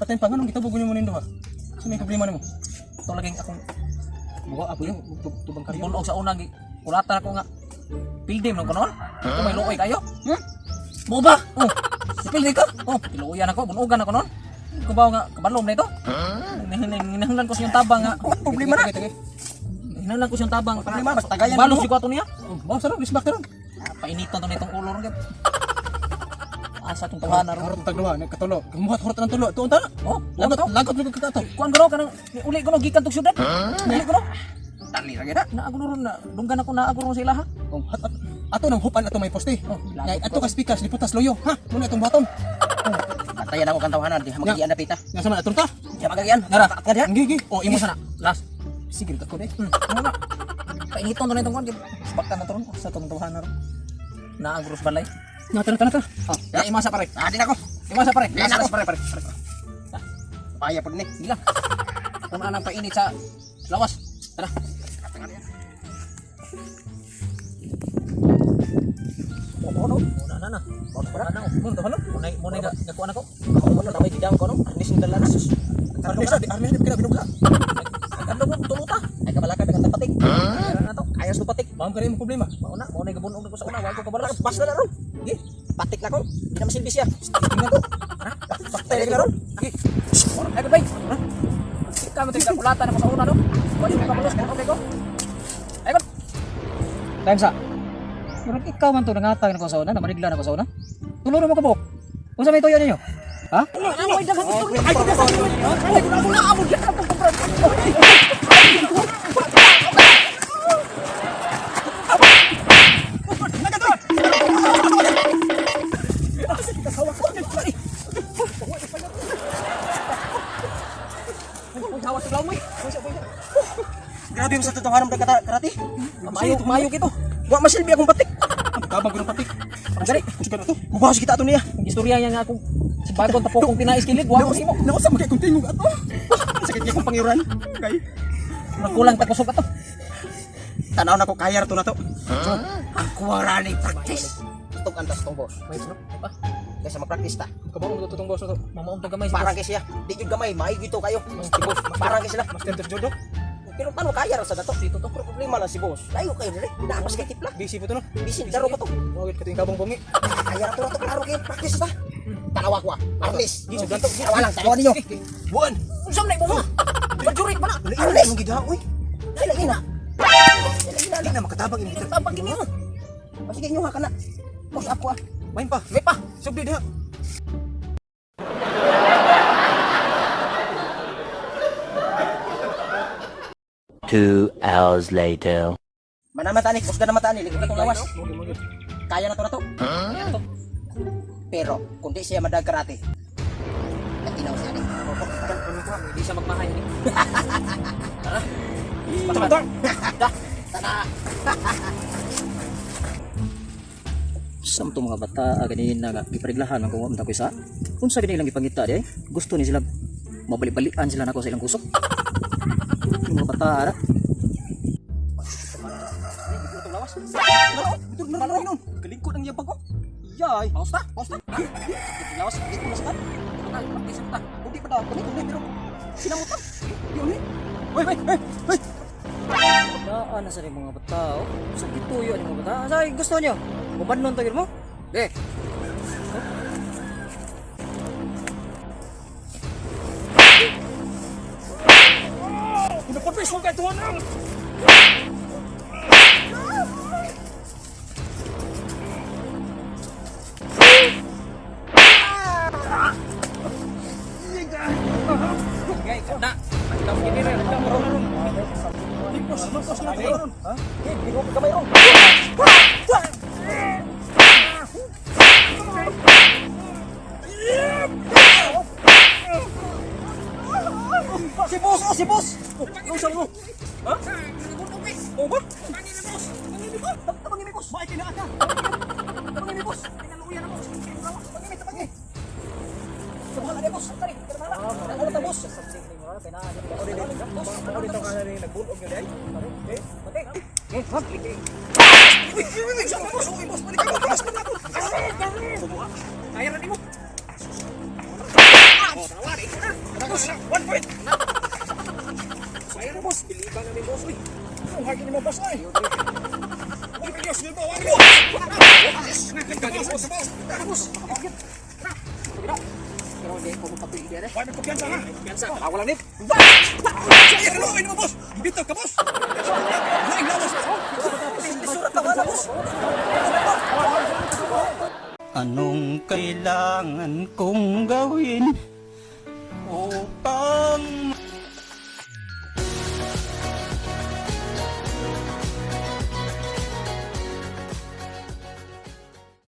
patayin pa nganong gitubog mo nindo ha. Sa may problema nimo. Ito laging akong Buka ako yung tubang karyo. bunog sa unang kulatan ako nga. Pildim nung kanon. Ito may luoy kayo. Mo ba? Oh. Pildim ka? Oh, tiluyan ako, bunugan ako non. Ko ba nga kabalom na ito? Hinahanglan ko sa yung tabang nga. Problema na. Hinahanglan ko sa yung tabang. Problema basta tagayan. Balos yung ato niya. Ba sarap bismak karon. Painiton to nitong ulo ron. Asa tong tawanan ron. Harot tagduha nek katulo. Gumuhat horot ng tulo. Tuon ta na. Oh, Lagot mo kakato. kuan garo kanang uli ko no gikan tog syudad. Uli ko no. Tali ra gid. Na ako ron na dunggan ako na ako ron sa ilaha. Oh, ato nang hupan ato may poste. Oh, Ngay ato ka speakers liputas loyo. Ha, muna itong baton. Patayan ako kantawanan di magagian na pita. Nga sama aton ta. Di magagian. Nara. Nga diha. Gigi. Oh, imo sana. Last. Sige ako de. Ano na? Painiton to nitong kuan. Baktan na to ron sa tong tawanan ron. Na agros balay. Tara. Oh, ya imasa pare. Din ako. Imasa pare. Din ako. Pare. Paya pud ni. Sige lang. Kung anang painit sa lawas. Tara. Ano? Muna na. Muna gakuan ako. Muna na may didang ko no. Anis ng dalan sus. Arnes di kina binugla. Ano mo tuluta? Ay kabalaka dengan patik. Na to. Ayos do patik. Ma'am kare mo problema. Mauna gabunog ko sa una. Wa ko kabala. Pas na ron. Gi. Patik na ko. Di na masilbi siya. Tingnan ko. Ha? Patay na ron. Gi. Ay bay. Ha? Ika mo tinggal kulatan ako sa una no. Wali ko kabalos ko okay ko. Ay ko. Tansa. Murag ikaw man to nangatag na ko sa una, namanigla na ko sa una. Tulo na mo kabok. Unsa may tuyo ninyo? Ha? Ay dagan ito. Ay dagan na amo diyan ako kompra. Grabe mo sa tutungan ng karate. Mayo kito. Wa masilbi akong patik. Tabang ko ng patik. Ang gali. Kusa ka na to. Mubahos kita ato niya. Istorya niya nga akong si bagong tapokong tinais kilid. Wa ko simo. Nausa mo kay kung tingog ato. Sakit niya kong pangiran. Kay Nagkulang takusog ato. Tanaw na ko kaya to na to. Ang kuwarani practice. Tutok antas tong boss. May no? Pa. Kaysa mag-practice ta. kabang mo tutong boss to. Mamaon to gamay si Parang boss. kay siya. Di jud gamay, maay gito kayo. Si boss, Parang kay sila. Master Def Judo. Pero paano kaya ra sa dato? Dito to problema lang si boss. Layo kayo dire. Dapas kay tipla. Busy po to no. Bisin daro ko to. Wagit kating kabang bungi. Kaya to na to klaro kay practice ta. Tanawa ko. Arnis. Gi sugdan to. Tawa lang, tawa ninyo. Buwan. Unsam na mo? Jurik ba na? Arnis mo gidha oy. Dali na. Dali na makatabang ini kita. Tapang kini mo. Sige nyo ha kana. Boss ako ah. Main pa. May pa. Sugdi diha. Two hours later. Manamata ni, kusga na mata ni, likod na tong lawas. Kaya na to na to. Pero kung di siya madag karate. Katinaw siya ni. Hindi siya magmahay ni. Tara. Tana. Sam to mga bata ganin na gipariglahan ang kumo ko isa. Unsa gani lang gipangita di ay? Gusto ni sila mabalik-balikan sila nako sa ilang kusok. Yung mga bata ara. Kalingkod ang yabang ko. Yay. Pausta? Lawas dito na sa. Ay, pakisa ta. Hindi pa daw, kami pero sinamutan. Yun eh. Hoy. Daan na sa mga bata. Sa gituyo ang mga bata. Sa gusto niyo? Mabanon to mo? Eh. Pinapapis mo kay tuwan ang. Gay, na. Ang gini rin, ang ron. Mas na ron. Ha? Hindi ko kamay ron. Si boss, si boss. Ano sa mo? Ha? Oh ba? Tapang ni boss. Bakit kina ka? Tapang ni boss. Pinaluya na boss. Tapang ni. Subhan ni boss. Tari, ano ta boss? Dito ka na rin nagbulog yun ay. Eh, pati. Eh, wag. Kaya na ni mo. Hindi ko magpapili din eh. Why may kumpiyansa ha? Kumpiyansa, kalawa lang din. Sige, kaluoy mo, boss. Bitaw ka, boss. Laing lawas. Isurat na wala, boss. Anong kailangan kong gawin upang